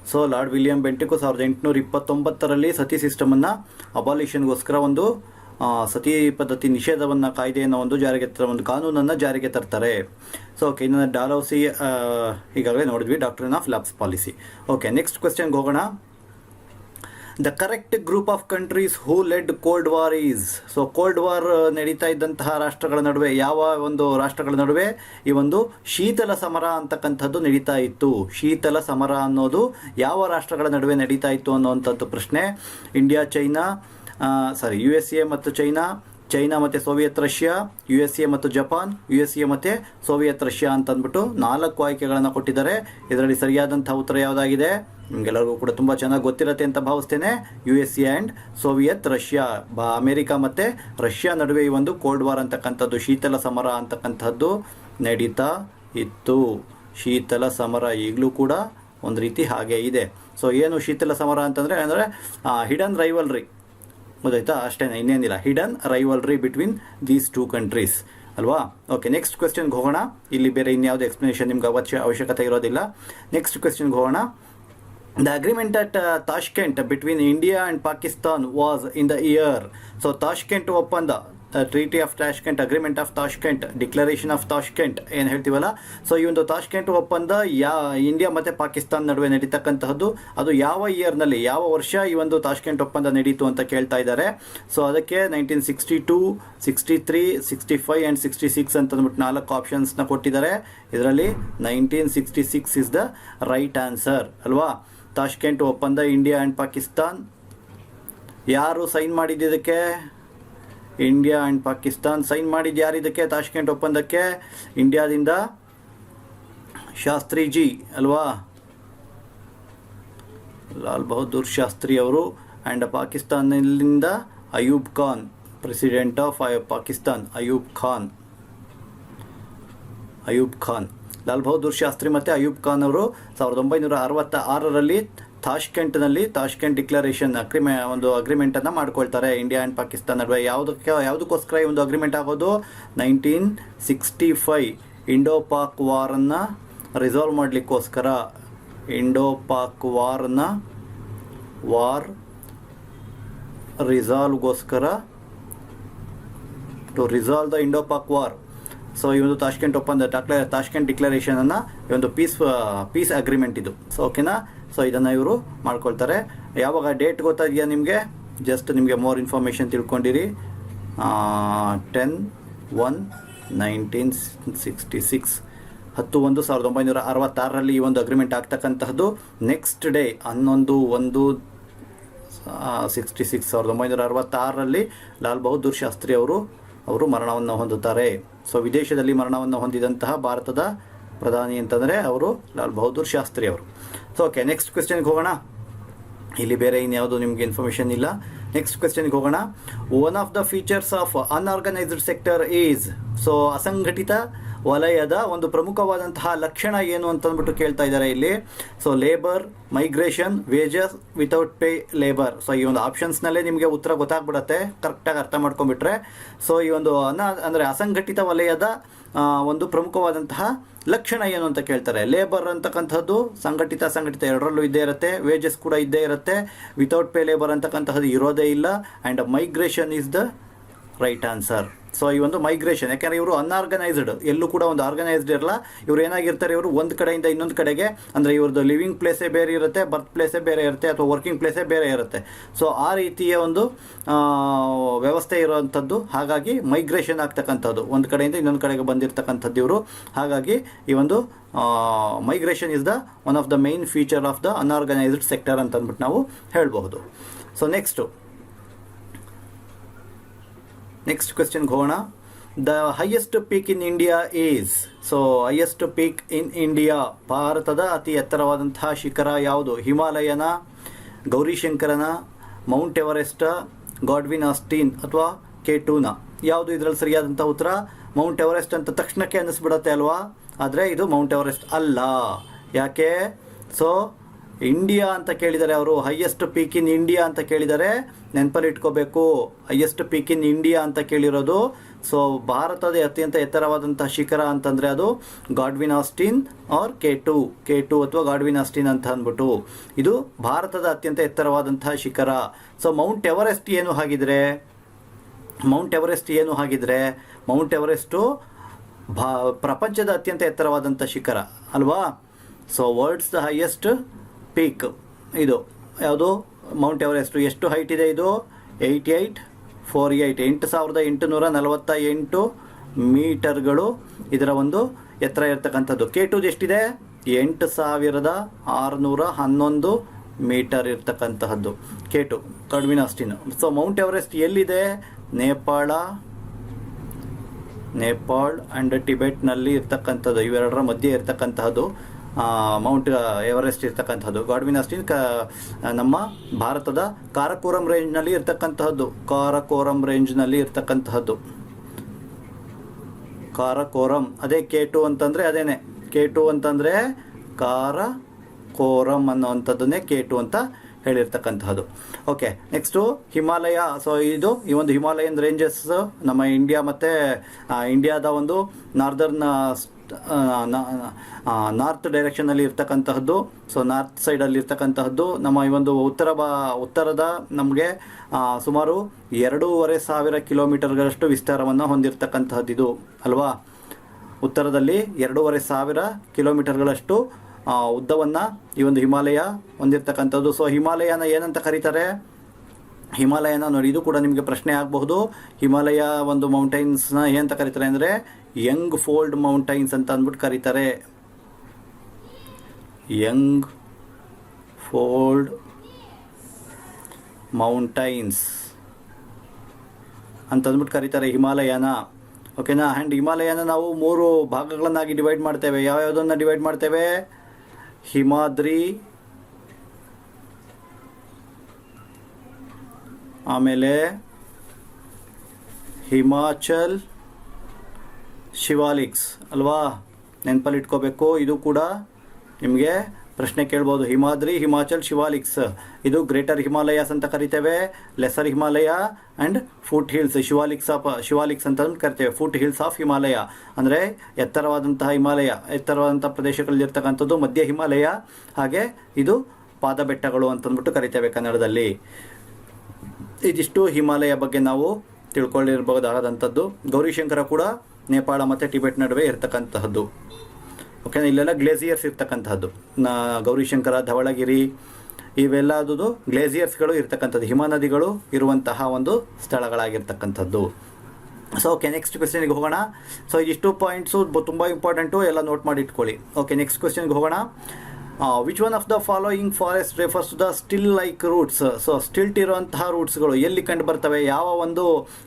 So Lord William Bentinck 1829ರಲ್ಲಿ ಸತಿ ಸಿಸ್ಟಮನ್ನು ಅಬಾಲಿಷನ್ಗೋಸ್ಕರ ಒಂದು ಸತಿ ಪದ್ಧತಿ ನಿಷೇಧವನ್ನು ಕಾಯ್ದೆಯನ್ನು ಒಂದು ಒಂದು ಕಾನೂನನ್ನು ಜಾರಿಗೆ ತರ್ತಾರೆ. ಸೊ ಓಕೆ, ಇನ್ನು ಡಾಲೌಸಿ ಈಗಾಗಲೇ ನೋಡಿದ್ವಿ, doctrine of lapse policy. Okay, next ಕ್ವೆಶ್ಚನ್ಗೆ ಹೋಗೋಣ. The correct group of countries who led cold war is. So cold war ನಡೀತಾ ಇದ್ದಂತಹ ರಾಷ್ಟ್ರಗಳ ನಡುವೆ, ಯಾವ ಒಂದು ರಾಷ್ಟ್ರಗಳ ನಡುವೆ ಈ ಒಂದು ಶೀತಲ ಸಮರ ಅಂತಕ್ಕಂಥದ್ದು ನಡೀತಾ ಇತ್ತು. ಶೀತಲ ಸಮರ ಅನ್ನೋದು ಯಾವ ರಾಷ್ಟ್ರಗಳ ನಡುವೆ ನಡೀತಾ ಇತ್ತು ಅನ್ನೋವಂಥದ್ದು ಪ್ರಶ್ನೆ. USA ಮತ್ತು ಚೈನಾ ಮತ್ತು ಸೋವಿಯತ್ ರಷ್ಯಾ, USA ಮತ್ತು ಜಪಾನ್, USA ಮತ್ತು ಸೋವಿಯತ್ ರಷ್ಯಾ ಅಂತಂದ್ಬಿಟ್ಟು 4 ಆಯ್ಕೆಗಳನ್ನು ಕೊಟ್ಟಿದ್ದಾರೆ. ಇದರಲ್ಲಿ ಸರಿಯಾದಂಥ ಉತ್ತರ ಯಾವುದಾಗಿದೆ, ನಿಮಗೆಲ್ಲರಿಗೂ ಕೂಡ ತುಂಬ ಚೆನ್ನಾಗಿ ಗೊತ್ತಿರುತ್ತೆ ಅಂತ ಭಾವಿಸ್ತೇನೆ. USA and Soviet Russia, America ಮತ್ತು ರಷ್ಯಾ ನಡುವೆ ಈ ಒಂದು ಕೋಲ್ಡ್ ವಾರ್ ಅಂತಕ್ಕಂಥದ್ದು, ಶೀತಲ ಸಮರ ಅಂತಕ್ಕಂಥದ್ದು ನಡೀತಾ ಇತ್ತು. ಶೀತಲ ಸಮರ ಈಗಲೂ ಕೂಡ ಒಂದು ರೀತಿ ಹಾಗೆ ಇದೆ. ಸೊ ಏನು ಶೀತಲ ಸಮರ ಅಂತಂದರೆ ಹಿಡನ್ ರೈವಲ್ರಿ, ಗೊತ್ತಾಯ್ತಾ, ಅಷ್ಟೇ, ಇನ್ನೇನಿಲ್ಲ. Hidden rivalry between these 2 countries ಅಲ್ವಾ. ಓಕೆ, ನೆಕ್ಸ್ಟ್ ಕ್ವೆಶ್ಚನ್ಗೆ ಹೋಗೋಣ. ಇಲ್ಲಿ ಬೇರೆ ಇನ್ಯಾವುದೇ ಎಕ್ಸ್ಪ್ಲನೇಷನ್ ನಿಮ್ಗೆ ಅವಶ್ಯಕತೆ ಇರೋದಿಲ್ಲ. ನೆಕ್ಸ್ಟ್ ಕ್ವೆಶ್ಚನ್ಗೆ ಹೋಗೋಣ. The agreement at Tashkent between India and Pakistan was in the year. So Tashkent ಒಪ್ಪಂದ, treaty of Tashkent, agreement of Tashkent, declaration of Tashkent ಏನು ಹೇಳ್ತೀವಲ್ಲ, ಸೊ ಈ ಒಂದು ತಾಷ್ಕೆಂಟ್ ಒಪ್ಪಂದ ಇಂಡಿಯಾ ಮತ್ತು ಪಾಕಿಸ್ತಾನ ನಡುವೆ ನಡೀತಕ್ಕಂತಹದ್ದು. ಅದು ಯಾವ ಇಯರ್ನಲ್ಲಿ, ಯಾವ ವರ್ಷ ಈ ಒಂದು ತಾಷ್ಕೆಂಟ್ ಒಪ್ಪಂದ ನಡೀತು ಅಂತ ಕೇಳ್ತಾ ಇದ್ದಾರೆ. ಸೊ ಅದಕ್ಕೆ 1962, 63, 65 ಆ್ಯಂಡ್ 66 ಅಂತ ಅಂದ್ಬಿಟ್ಟು 4 ಆಪ್ಷನ್ಸ್ನ ಕೊಟ್ಟಿದ್ದಾರೆ. ಇದರಲ್ಲಿ 1966 ಇಸ್ ದ ರೈಟ್ ಆನ್ಸರ್ ಅಲ್ವಾ. ತಾಷ್ಕೆಂಟ್ ಒಪ್ಪಂದ ಇಂಡಿಯಾ ಆ್ಯಂಡ್ ಪಾಕಿಸ್ತಾನ್. ಯಾರು ಸೈನ್ ಮಾಡಿದ್ದಕ್ಕೆ? India and Pakistan. ಸೈನ್ ಮಾಡಿದ್ದು ಯಾರು ಇದಕ್ಕೆ, ತಾಷ್ಕೆಂಟ್ ಒಪ್ಪಂದಕ್ಕೆ? ಇಂಡಿಯಾದಿಂದ ಶಾಸ್ತ್ರಿಜಿ ಅಲ್ವಾ, ಲಾಲ್ ಬಹದ್ದೂರ್ ಶಾಸ್ತ್ರಿ ಅವರು. ಆ್ಯಂಡ್ ಪಾಕಿಸ್ತಾನದಿಂದ ಅಯೂಬ್ ಖಾನ್, ಪ್ರೆಸಿಡೆಂಟ್ ಆಫ್ ಪಾಕಿಸ್ತಾನ್ ಅಯೂಬ್ ಖಾನ್. ಲಾಲ್ ಬಹದ್ದೂರ್ ಶಾಸ್ತ್ರಿ ಮತ್ತು ಅಯೂಬ್ ಖಾನ್ ಅವರು 1966ರಲ್ಲಿ ತಾಷ್ಕೆಂಟ್ನಲ್ಲಿ ತಾಷ್ಕೆಂಟ್ ಡಿಕ್ಲರೇಷನ್ ಒಂದು ಅಗ್ರಿಮೆಂಟನ್ನು ಮಾಡ್ಕೊಳ್ತಾರೆ ಇಂಡಿಯಾ ಆ್ಯಂಡ್ ಪಾಕಿಸ್ತಾನ ನಡುವೆ. ಯಾವುದಕ್ಕೋಸ್ಕರ ಈ ಒಂದು ಅಗ್ರಿಮೆಂಟ್ ಆಗೋದು? 1965 ಇಂಡೋ ಪಾಕ್ ವಾರನ್ನು ರಿಸಾಲ್ವ್ ಮಾಡಲಿಕ್ಕೋಸ್ಕರ. ಇಂಡೋ ಪಾಕ್ ವಾರ್ ರಿಸಾಲ್ವ್ಗೋಸ್ಕರ, to resolve the Indo Pak war. So ಈ ಒಂದು ತಾಷ್ಕೆಂಟ್ ಒಪ್ಪಂದ, ತಾಷ್ಕೆಂಟ್ ಡಿಕ್ಲರೇಷನನ್ನು ಈ ಒಂದು ಪೀಸ್ ಅಗ್ರಿಮೆಂಟ್ ಇದು. ಸೊ ಓಕೆನಾ. ಸೊ ಇದನ್ನು ಇವರು ಮಾಡ್ಕೊಳ್ತಾರೆ. ಯಾವಾಗ ಡೇಟ್ ಗೊತ್ತಾಗಿದೆಯಾ ನಿಮಗೆ? ಜಸ್ಟ್ ನಿಮಗೆ ಮೋರ್ ಇನ್ಫಾರ್ಮೇಷನ್ ತಿಳ್ಕೊಂಡಿರಿ. 10/1/1966, 10/1/1966ರಲ್ಲಿ ಈ ಒಂದು ಅಗ್ರಿಮೆಂಟ್ ಆಗ್ತಕ್ಕಂತಹದ್ದು. ನೆಕ್ಸ್ಟ್ ಡೇ 11/1/66, 1966ರಲ್ಲಿ ಲಾಲ್ ಬಹದ್ದೂರ್ ಶಾಸ್ತ್ರಿ ಅವರು ಮರಣವನ್ನು ಹೊಂದುತ್ತಾರೆ. ಸೊ ವಿದೇಶದಲ್ಲಿ ಮರಣವನ್ನು ಹೊಂದಿದಂತಹ ಭಾರತದ ಪ್ರಧಾನಿ ಅಂತಂದರೆ ಅವರು ಲಾಲ್ ಬಹದ್ದೂರ್ ಶಾಸ್ತ್ರಿ ಅವರು. ಸೊ ಓಕೆ, ನೆಕ್ಸ್ಟ್ ಕ್ವೆಶ್ಚನ್ಗೆ ಹೋಗೋಣ. ಇಲ್ಲಿ ಬೇರೆ ಇನ್ಯಾವುದು ನಿಮಗೆ ಇನ್ಫಾರ್ಮೇಷನ್ ಇಲ್ಲ. ನೆಕ್ಸ್ಟ್ ಕ್ವೆಶ್ಚನ್ಗೆ ಹೋಗೋಣ. One of the features of unorganised sector is. So ಅಸಂಘಟಿತ ವಲಯದ ಒಂದು ಪ್ರಮುಖವಾದಂತಹ ಲಕ್ಷಣ ಏನು ಅಂತಂದ್ಬಿಟ್ಟು ಕೇಳ್ತಾ ಇದ್ದಾರೆ ಇಲ್ಲಿ. So labour, migration, wages without pay labour. So ಈ ಒಂದು ಆಪ್ಷನ್ಸ್ನಲ್ಲೇ ನಿಮಗೆ ಉತ್ತರ ಗೊತ್ತಾಗ್ಬಿಡತ್ತೆ, ಕರೆಕ್ಟಾಗಿ ಅರ್ಥ ಮಾಡ್ಕೊಂಡ್ಬಿಟ್ರೆ. ಸೊ ಈ ಒಂದು ಅಂದರೆ ಅಸಂಘಟಿತ ವಲಯದ ಒಂದು ಪ್ರಮುಖವಾದಂತಹ ಲಕ್ಷಣ ಏನು ಅಂತ ಕೇಳ್ತಾರೆ. ಲೇಬರ್ ಅಂತಕ್ಕಂಥದ್ದು ಸಂಘಟಿತ ಎರಡರಲ್ಲೂ ಇದ್ದೇ ಇರುತ್ತೆ. ವೇಜಸ್ ಕೂಡ ಇದ್ದೇ ಇರುತ್ತೆ. ವಿತೌಟ್ ಪೇ ಲೇಬರ್ ಅಂತಕ್ಕಂತಹದ್ದು ಇರೋದೇ ಇಲ್ಲ. And migration is the right answer. So ಈ ಒಂದು ಮೈಗ್ರೇಷನ್, ಯಾಕೆಂದರೆ ಇವರು ಅನ್ಆರ್ಗನೈಸ್ಡ್, ಎಲ್ಲೂ ಕೂಡ ಒಂದು ಆರ್ಗನೈಸ್ಡ್ ಇರಲ್ಲ. ಇವರು ಏನಾಗಿರ್ತಾರೆ, ಇವರು ಒಂದು ಕಡೆಯಿಂದ ಇನ್ನೊಂದು ಕಡೆಗೆ, ಅಂದರೆ ಇವ್ರದ್ದು ಲಿವಿಂಗ್ ಪ್ಲೇಸೇ ಬೇರೆ ಇರುತ್ತೆ, ಬರ್ತ್ ಪ್ಲೇಸೇ ಬೇರೆ ಇರುತ್ತೆ, ಅಥವಾ ವರ್ಕಿಂಗ್ ಪ್ಲೇಸೇ ಬೇರೆ ಇರುತ್ತೆ. ಸೊ ಆ ರೀತಿಯ ಒಂದು ವ್ಯವಸ್ಥೆ ಇರುವಂಥದ್ದು. ಹಾಗಾಗಿ ಮೈಗ್ರೇಷನ್ ಆಗ್ತಕ್ಕಂಥದ್ದು, ಒಂದು ಕಡೆಯಿಂದ ಇನ್ನೊಂದು ಕಡೆಗೆ ಬಂದಿರತಕ್ಕಂಥದ್ದು ಇವರು. ಹಾಗಾಗಿ ಈ ಒಂದು migration is the one of the main feature of the unorganised sector ಅಂತ ಅಂದ್ಬಿಟ್ಟು ನಾವು ಹೇಳಬಹುದು. ಸೊ ನೆಕ್ಸ್ಟ್ ಕ್ವೆಶ್ಚನ್ಗೆ ಹೋಗೋಣ. The highest peak in India is. So highest peak in India, ಭಾರತದ ಅತಿ ಎತ್ತರವಾದಂತಹ ಶಿಖರ ಯಾವುದು? ಹಿಮಾಲಯನ, ಗೌರಿಶಂಕರನ, ಮೌಂಟ್ ಎವರೆಸ್ಟ್, ಗಾಡ್ವಿನ್ ಆಸ್ಟಿನ್ ಅಥವಾ K2ನ? ಯಾವುದು ಇದರಲ್ಲಿ ಸರಿಯಾದಂಥ ಉತ್ತರ? ಮೌಂಟ್ ಎವರೆಸ್ಟ್ ಅಂತ ತಕ್ಷಣಕ್ಕೆ ಅನ್ನಿಸ್ಬಿಡತ್ತೆ ಅಲ್ವಾ, ಆದರೆ ಇದು ಮೌಂಟ್ ಎವರೆಸ್ಟ್ ಅಲ್ಲ. ಯಾಕೆ? ಸೊ ಇಂಡಿಯಾ ಅಂತ ಕೇಳಿದ್ದಾರೆ ಅವರು, ಹೈಯೆಸ್ಟ್ ಪೀಕ್ ಇನ್ ಇಂಡಿಯಾ ಅಂತ ಕೇಳಿದ್ದಾರೆ. ನೆನಪಲ್ಲಿ ಇಟ್ಕೋಬೇಕು, ಹೈಯೆಸ್ಟ್ ಪೀಕ್ ಇನ್ ಇಂಡಿಯಾ ಅಂತ ಕೇಳಿರೋದು. ಸೊ ಭಾರತದ ಅತ್ಯಂತ ಎತ್ತರವಾದಂಥ ಶಿಖರ ಅಂತಂದರೆ ಅದು ಗಾಡ್ವಿನ್ ಆಸ್ಟಿನ್ ಆರ್ K2 ಅಥವಾ ಗಾಡ್ವಿನ್ ಆಸ್ಟಿನ್ ಅಂತ ಅಂದ್ಬಿಟ್ಟು ಇದು ಭಾರತದ ಅತ್ಯಂತ ಎತ್ತರವಾದಂತಹ ಶಿಖರ. ಸೊ ಮೌಂಟ್ ಎವರೆಸ್ಟ್ ಏನು ಹಾಗಿದ್ರೆ? ಮೌಂಟ್ ಎವರೆಸ್ಟು ಪ್ರಪಂಚದ ಅತ್ಯಂತ ಎತ್ತರವಾದಂಥ ಶಿಖರ ಅಲ್ವಾ. So world's the highest peak ಇದು ಯಾವುದು? Mount Everest. ಎಷ್ಟು ಹೈಟ್ ಇದೆ ಇದು? 8848, 8848 ಮೀಟರ್ಗಳು ಇದರ ಒಂದು ಎತ್ತರ ಇರ್ತಕ್ಕಂಥದ್ದು. K2 ಎಷ್ಟಿದೆ? 8611 ಮೀಟರ್ ಇರ್ತಕ್ಕಂತಹದ್ದು K2, Godwin Austen. So Mount Everest ಎಲ್ಲಿದೆ? ನೇಪಾಳ ಆ್ಯಂಡ್ ಟಿಬೆಟ್ನಲ್ಲಿ ಇರ್ತಕ್ಕಂಥದ್ದು, ಇವೆರಡರ ಮಧ್ಯೆ ಇರ್ತಕ್ಕಂತಹದ್ದು ಮೌಂಟ್ ಎವರೆಸ್ಟ್ ಇರ್ತಕ್ಕಂಥದ್ದು. ಗಾಡ್ವಿನ್ ಆಸ್ಟಿನ್ ನಮ್ಮ ಭಾರತದ ಕಾರಕೋರಂ ರೇಂಜ್ನಲ್ಲಿ ಇರ್ತಕ್ಕಂತಹದ್ದು. ಕಾರಕೋರಂ ಅದೇ K2 ಅಂತಂದರೆ ಅದೇನೆ. K2 ಅಂತಂದರೆ ಕಾರಕೋರಂ ಅನ್ನೋವಂಥದ್ದನ್ನೇ K2 ಅಂತ ಹೇಳಿರ್ತಕ್ಕಂತಹದ್ದು. Okay, next Himalaya. ಸೊ ಇದು ಈ ಒಂದು ಹಿಮಾಲಯನ್ ರೇಂಜಸ್ ನಮ್ಮ ಇಂಡಿಯಾ ಮತ್ತು ಇಂಡಿಯಾದ ಒಂದು ನಾರ್ತ್ ಡೈರೆಕ್ಷನಲ್ಲಿ ಇರ್ತಕ್ಕಂತಹದ್ದು. ಸೊ ನಾರ್ತ್ ಸೈಡಲ್ಲಿ ಇರ್ತಕ್ಕಂತಹದ್ದು. ನಮ್ಮ ಈ ಒಂದು ಉತ್ತರದ ನಮಗೆ ಸುಮಾರು 2,500 ಕಿಲೋಮೀಟರ್ಗಳಷ್ಟು ವಿಸ್ತಾರವನ್ನು ಹೊಂದಿರತಕ್ಕಂತಹದ್ದು ಇದು ಅಲ್ವಾ. ಉತ್ತರದಲ್ಲಿ 2,500 ಕಿಲೋಮೀಟರ್ಗಳಷ್ಟು ಉದ್ದವನ್ನು ಈ ಒಂದು ಹಿಮಾಲಯ ಹೊಂದಿರತಕ್ಕಂಥದ್ದು. ಸೊ ಹಿಮಾಲಯನ ಏನಂತ ಕರೀತಾರೆ? ಹಿಮಾಲಯನ ನೋಡಿ, ಇದು ಕೂಡ ನಿಮಗೆ ಪ್ರಶ್ನೆ ಆಗಬಹುದು. ಹಿಮಾಲಯ ಒಂದು ಮೌಂಟೈನ್ಸ್ನ ಏನಂತ ಕರೀತಾರೆ ಅಂದರೆ ಯಂಗ್ ಫೋಲ್ಡ್ ಮೌಂಟೈನ್ಸ್ ಅಂತ ಅಂದ್ಬಿಟ್ಟು ಕರೀತಾರೆ. ಯಂಗ್ ಫೋಲ್ಡ್ ಮೌಂಟೈನ್ಸ್ ಅಂತಂದ್ಬಿಟ್ಟು ಕರೀತಾರೆ ಹಿಮಾಲಯನ. ಓಕೆನಾ. ಆ್ಯಂಡ್ ಹಿಮಾಲಯನ ನಾವು 3 ಭಾಗಗಳನ್ನಾಗಿ ಡಿವೈಡ್ ಮಾಡ್ತೇವೆ. ಯಾವ್ಯಾವುದನ್ನು ಡಿವೈಡ್ ಮಾಡ್ತೇವೆ? ಹಿಮಾದ್ರಿ, ಆಮೇಲೆ ಹಿಮಾಚಲ್, ಶಿವಾಲಿಕ್ಸ್ ಅಲ್ವಾ. ನೆನಪಲ್ಲಿ ಇಟ್ಕೋಬೇಕು. ಇದು ಕೂಡ ನಿಮಗೆ ಪ್ರಶ್ನೆ ಕೇಳ್ಬೋದು. ಹಿಮಾದ್ರಿ, ಹಿಮಾಚಲ್, ಶಿವಾಲಿಕ್ಸ್ ಇದು ಗ್ರೇಟರ್ ಹಿಮಾಲಯಾಸ್ ಅಂತ ಕರಿತೇವೆ. Lesser Himalaya and foot hills Shivaliks ಅಂತ ಕರಿತೇವೆ. ಫುಟ್ ಹಿಲ್ಸ್ ಆಫ್ ಹಿಮಾಲಯ ಅಂದರೆ ಎತ್ತರವಾದಂತಹ ಹಿಮಾಲಯ, ಎತ್ತರವಾದಂಥ ಪ್ರದೇಶಗಳಲ್ಲಿರ್ತಕ್ಕಂಥದ್ದು ಮಧ್ಯ ಹಿಮಾಲಯ. ಹಾಗೆ ಇದು ಪಾದ ಬೆಟ್ಟಗಳು ಅಂತಂದ್ಬಿಟ್ಟು ಕರಿತೇವೆ ಕನ್ನಡದಲ್ಲಿ. ಇದಿಷ್ಟು ಹಿಮಾಲಯ ಬಗ್ಗೆ ನಾವು ತಿಳ್ಕೊಂಡಿರಬಹುದಾದಂಥದ್ದು. ಗೌರಿಶಂಕರ ಕೂಡ ನೇಪಾಳ ಮತ್ತು ಟಿಬೆಟ್ ನಡುವೆ ಇರ್ತಕ್ಕಂತಹದ್ದು. ಓಕೆನಾ. ಇಲ್ಲೆಲ್ಲ ಗ್ಲೇಸಿಯರ್ಸ್ ಇರ್ತಕ್ಕಂಥದ್ದು. ಗೌರಿಶಂಕರ, ಧವಳಗಿರಿ ಇವೆಲ್ಲದು ಗ್ಲೇಸಿಯರ್ಸ್ಗಳು ಇರ್ತಕ್ಕಂಥದ್ದು, ಹಿಮನದಿಗಳು ಇರುವಂತಹ ಒಂದು ಸ್ಥಳಗಳಾಗಿರ್ತಕ್ಕಂಥದ್ದು. ಸೊ ಓಕೆ, ನೆಕ್ಸ್ಟ್ ಕ್ವೆಶ್ಚನ್ಗೆ ಹೋಗೋಣ. ಸೊ ಇದಿಷ್ಟು ಪಾಯಿಂಟ್ಸು ತುಂಬ ಇಂಪಾರ್ಟೆಂಟು, ಎಲ್ಲ ನೋಟ್ ಮಾಡಿ ಇಟ್ಕೊಳ್ಳಿ. ಓಕೆ, ನೆಕ್ಸ್ಟ್ ಕ್ವೆಶ್ಚನ್ಗೆ ಹೋಗೋಣ. Which one of the following forest refers to the stilt like roots? So stilt ಇರುವಂತಹ ರೂಟ್ಸ್ಗಳು ಎಲ್ಲಿ ಕಂಡು ಬರ್ತವೆ? ಯಾವ ಒಂದು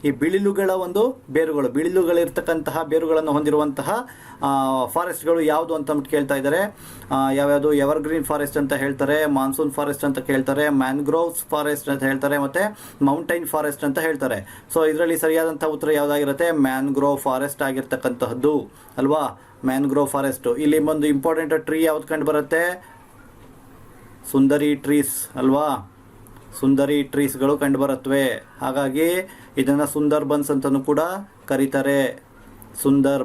ಈ ಬಿಳಿಲುಗಳ ಒಂದು ಬೇರುಗಳು, ಬಿಳಿಲುಗಳಿರ್ತಕ್ಕಂತಹ ಬೇರುಗಳನ್ನು ಹೊಂದಿರುವಂತಹ ಫಾರೆಸ್ಟ್ಗಳು ಯಾವುದು ಅಂತ ಕೇಳ್ತಾ ಇದ್ದಾರೆ. ಯಾವ್ಯಾವುದು? ಎವರ್ಗ್ರೀನ್ ಫಾರೆಸ್ಟ್ ಅಂತ ಹೇಳ್ತಾರೆ, ಮಾನ್ಸೂನ್ ಫಾರೆಸ್ಟ್ ಅಂತ ಕೇಳ್ತಾರೆ, ಮ್ಯಾಂಗ್ರೋವ್ಸ್ ಫಾರೆಸ್ಟ್ ಅಂತ ಹೇಳ್ತಾರೆ, ಮತ್ತು ಮೌಂಟೈನ್ ಫಾರೆಸ್ಟ್ ಅಂತ ಹೇಳ್ತಾರೆ. ಸೊ ಇದರಲ್ಲಿ ಸರಿಯಾದಂಥ ಉತ್ತರ ಯಾವುದಾಗಿರುತ್ತೆ? ಮ್ಯಾಂಗ್ರೋವ್ ಫಾರೆಸ್ಟ್ ಆಗಿರ್ತಕ್ಕಂತಹದ್ದು ಅಲ್ವಾ. Mangrove forest. ಇಲ್ಲಿ ಒಂದು ಇಂಪಾರ್ಟೆಂಟ್ ಟ್ರೀ ಯಾವ್ದು ಕಂಡು ಬರುತ್ತೆ? ಸುಂದರಿ ಟ್ರೀಸ್ ಅಲ್ವಾ. ಸುಂದರಿ ಟ್ರೀಸ್ಗಳು ಕಂಡು ಬರುತ್ತವೆ. ಹಾಗಾಗಿ ಇದನ್ನು ಸುಂದರ್ ಬನ್ಸ್ ಅಂತಲೂ ಕೂಡ ಕರೀತಾರೆ. ಸುಂದರ್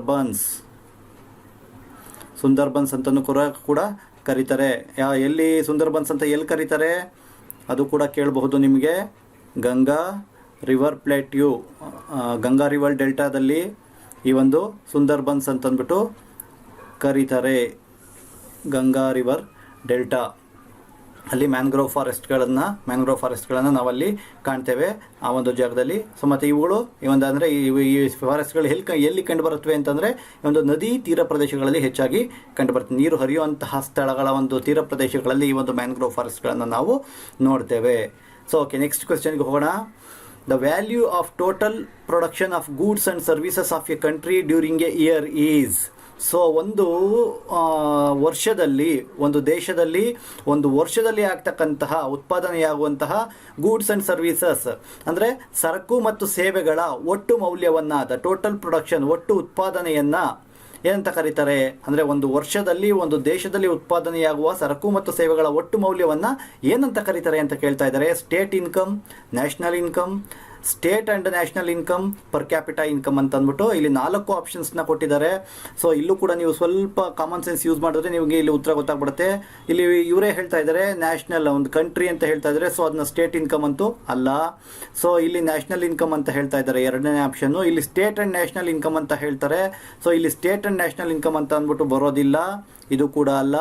ಬನ್ಸ್ ಅಂತಲೂ ಕೂಡ ಕರೀತಾರೆ. ಎಲ್ಲಿ ಸುಂದರ್ ಬನ್ಸ್ ಅಂತ ಎಲ್ಲಿ ಕರೀತಾರೆ ಅದು ಕೂಡ ಕೇಳಬಹುದು ನಿಮಗೆ. ಗಂಗಾ ರಿವರ್ ಪ್ಲೇಟ್ಯೂ, ಗಂಗಾ ರಿವರ್ ಡೆಲ್ಟಾದಲ್ಲಿ ಈ ಒಂದು ಸುಂದರ್ ಬನ್ಸ್ ಅಂತಂದ್ಬಿಟ್ಟು ಕರೀತಾರೆ. ಗಂಗಾ ರಿವರ್ ಡೆಲ್ಟಾ ಅಲ್ಲಿ ಮ್ಯಾಂಗ್ರೋವ್ ಫಾರೆಸ್ಟ್ಗಳನ್ನು ನಾವಲ್ಲಿ ಕಾಣ್ತೇವೆ ಆ ಒಂದು ಜಾಗದಲ್ಲಿ. ಸೊ ಮತ್ತು ಇವುಗಳು ಅಂದರೆ ಈ ಫಾರೆಸ್ಟ್ಗಳು ಎಲ್ಲಿ ಕಂಡು ಬರುತ್ತವೆ ಅಂತಂದರೆ ಒಂದು ನದಿ ತೀರ ಪ್ರದೇಶಗಳಲ್ಲಿ ಹೆಚ್ಚಾಗಿ ಕಂಡು ಬರ್ತವೆ. ನೀರು ಹರಿಯುವಂತಹ ಸ್ಥಳಗಳ ಒಂದು ತೀರ ಪ್ರದೇಶಗಳಲ್ಲಿ ಈ ಒಂದು ಮ್ಯಾಂಗ್ರೋವ್ ಫಾರೆಸ್ಟ್ಗಳನ್ನು ನಾವು ನೋಡ್ತೇವೆ. ಸೊ ಓಕೆ, ನೆಕ್ಸ್ಟ್ ಕ್ವೆಶ್ಚನ್ಗೆ ಹೋಗೋಣ. The value of total production of goods and services of a country during a year is. So ಒಂದು ವರ್ಷದಲ್ಲಿ, ಒಂದು ದೇಶದಲ್ಲಿ ಒಂದು ವರ್ಷದಲ್ಲಿ ಆಗ್ತಕ್ಕಂತಹ ಉತ್ಪಾದನೆಯಾಗುವಂತಹ ಗೂಡ್ಸ್ ಆ್ಯಂಡ್ ಸರ್ವಿಸಸ್ ಅಂದರೆ ಸರಕು ಮತ್ತು ಸೇವೆಗಳ ಒಟ್ಟು ಮೌಲ್ಯವನ್ನು, ದ ಟೋಟಲ್ ಪ್ರೊಡಕ್ಷನ್, ಒಟ್ಟು ಉತ್ಪಾದನೆಯನ್ನು ಏನಂತ ಕರೀತಾರೆ? ಅಂದರೆ ಒಂದು ವರ್ಷದಲ್ಲಿ ಒಂದು ದೇಶದಲ್ಲಿ ಉತ್ಪಾದನೆಯಾಗುವ ಸರಕು ಮತ್ತು ಸೇವೆಗಳ ಒಟ್ಟು ಮೌಲ್ಯವನ್ನು ಏನಂತ ಕರೀತಾರೆ ಅಂತ ಕೇಳ್ತಾ ಇದ್ದಾರೆ. State income, national income, state and national income, per capita income ಅಂತ ಅಂದ್ಬಿಟ್ಟು ಇಲ್ಲಿ 4 ಆಪ್ಷನ್ಸ್ನ ಕೊಟ್ಟಿದ್ದಾರೆ. ಸೊ ಇಲ್ಲೂ ಕೂಡ ನೀವು ಸ್ವಲ್ಪ ಕಾಮನ್ ಸೆನ್ಸ್ ಯೂಸ್ ಮಾಡಿದ್ರೆ ನಿಮಗೆ ಇಲ್ಲಿ ಉತ್ತರ ಗೊತ್ತಾಗ್ಬಿಡುತ್ತೆ. ಇಲ್ಲಿ ಇವರೇ ಹೇಳ್ತಾ ಇದ್ದಾರೆ ನ್ಯಾಷನಲ್, ಒಂದು ಕಂಟ್ರಿ ಅಂತ ಹೇಳ್ತಾ ಇದ್ದಾರೆ. ಸೊ ಅದನ್ನ ಸ್ಟೇಟ್ ಇನ್ಕಮ್ ಅಂತೂ ಅಲ್ಲ. ಸೊ ಇಲ್ಲಿ ನ್ಯಾಷನಲ್ ಇನ್ಕಮ್ ಅಂತ ಹೇಳ್ತಾ ಇದ್ದಾರೆ, ಎರಡನೇ ಆಪ್ಷನ್ನು. ಇಲ್ಲಿ ಸ್ಟೇಟ್ ಆ್ಯಂಡ್ ನ್ಯಾಷನಲ್ ಇನ್ಕಮ್ ಅಂತ ಹೇಳ್ತಾರೆ. ಸೊ ಇಲ್ಲಿ ಸ್ಟೇಟ್ ಆ್ಯಂಡ್ ನ್ಯಾಷನಲ್ ಇನ್ಕಮ್ ಅಂತ ಅಂದ್ಬಿಟ್ಟು ಬರೋದಿಲ್ಲ, ಇದು ಕೂಡ ಅಲ್ಲ.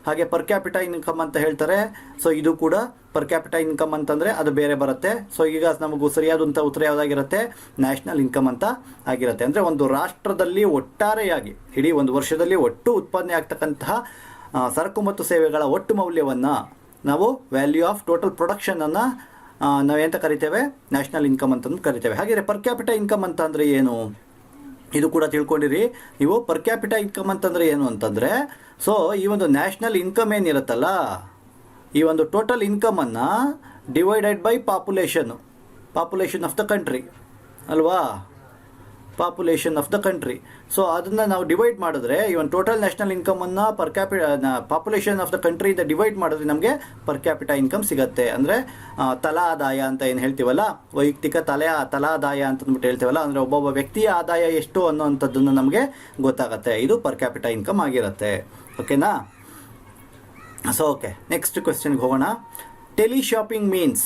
ಹಾಗೆ ಪರ್ ಕ್ಯಾಪಿಟಾ ಇನ್ಕಮ್ ಅಂತ ಹೇಳ್ತಾರೆ. ಸೊ ಇದು ಕೂಡ ಪರ್ ಕ್ಯಾಪಿಟಾ ಇನ್ಕಮ್ ಅಂತಂದರೆ ಅದು ಬೇರೆ ಬರುತ್ತೆ. ಸೊ ಈಗ ನಮಗೂ ಸರಿಯಾದಂಥ ಉತ್ತರ ಯಾವುದಾಗಿರುತ್ತೆ? ನ್ಯಾಷನಲ್ ಇನ್ಕಮ್ ಅಂತ ಆಗಿರುತ್ತೆ. ಅಂದರೆ ಒಂದು ರಾಷ್ಟ್ರದಲ್ಲಿ ಒಟ್ಟಾರೆಯಾಗಿ ಇಡೀ ಒಂದು ವರ್ಷದಲ್ಲಿ ಒಟ್ಟು ಉತ್ಪಾದನೆ ಆಗ್ತಕ್ಕಂತಹ ಸರಕು ಮತ್ತು ಸೇವೆಗಳ ಒಟ್ಟು ಮೌಲ್ಯವನ್ನು ನಾವು ವ್ಯಾಲ್ಯೂ ಆಫ್ ಟೋಟಲ್ ಪ್ರೊಡಕ್ಷನನ್ನು ನಾವೆಂತ ಕರಿತೇವೆ? ನ್ಯಾಷನಲ್ ಇನ್ಕಮ್ ಅಂತಂದು ಕರಿತೇವೆ. ಹಾಗೆ ಪರ್ ಕ್ಯಾಪಿಟಾ ಇನ್ಕಮ್ ಅಂತ ಅಂದರೆ ಏನು? ಇದು ಕೂಡ ತಿಳ್ಕೊಂಡಿರಿ ನೀವು. ಪರ್ ಕ್ಯಾಪಿಟಾ ಇನ್ಕಮ್ ಅಂತಂದರೆ ಏನು ಅಂತಂದರೆ, ಸೊ ಈ ಒಂದು ನ್ಯಾಷನಲ್ ಇನ್ಕಮ್ ಏನಿರುತ್ತಲ್ಲ, ಈ ಒಂದು ಟೋಟಲ್ ಇನ್ಕಮನ್ನು divided by population of the country ಅಲ್ವಾ. Population of the country. So ಅದನ್ನು ನಾವು ಡಿವೈಡ್ ಮಾಡಿದ್ರೆ ಇವನ್ ಟೋಟಲ್ ನ್ಯಾಷನಲ್ ಇನ್ಕಮನ್ನು per capita population of the ಕಂಟ್ರಿಯಿಂದ ಡಿವೈಡ್ ಮಾಡಿದ್ರೆ ನಮಗೆ ಪರ್ ಕ್ಯಾಪಿಟ ಇನ್ಕಮ್ ಸಿಗುತ್ತೆ. ಅಂದರೆ ತಲಾ ಆದಾಯ ಅಂತ ಏನು ಹೇಳ್ತೀವಲ್ಲ, ವೈಯಕ್ತಿಕ ತಲಾದಾಯ ಅಂತಂದ್ಬಿಟ್ಟು ಹೇಳ್ತೀವಲ್ಲ, ಅಂದರೆ ಒಬ್ಬೊಬ್ಬ ವ್ಯಕ್ತಿಯ ಆದಾಯ ಎಷ್ಟು ಅನ್ನೋವಂಥದ್ದನ್ನು ನಮಗೆ ಗೊತ್ತಾಗುತ್ತೆ. ಇದು ಪರ್ ಕ್ಯಾಪಿಟ ಇನ್ಕಮ್ ಆಗಿರುತ್ತೆ. ಓಕೆನಾ? ಸೊ ಓಕೆ, ನೆಕ್ಸ್ಟ್ ಕ್ವೆಶ್ಚನ್ಗೆ ಹೋಗೋಣ. Tele shopping means,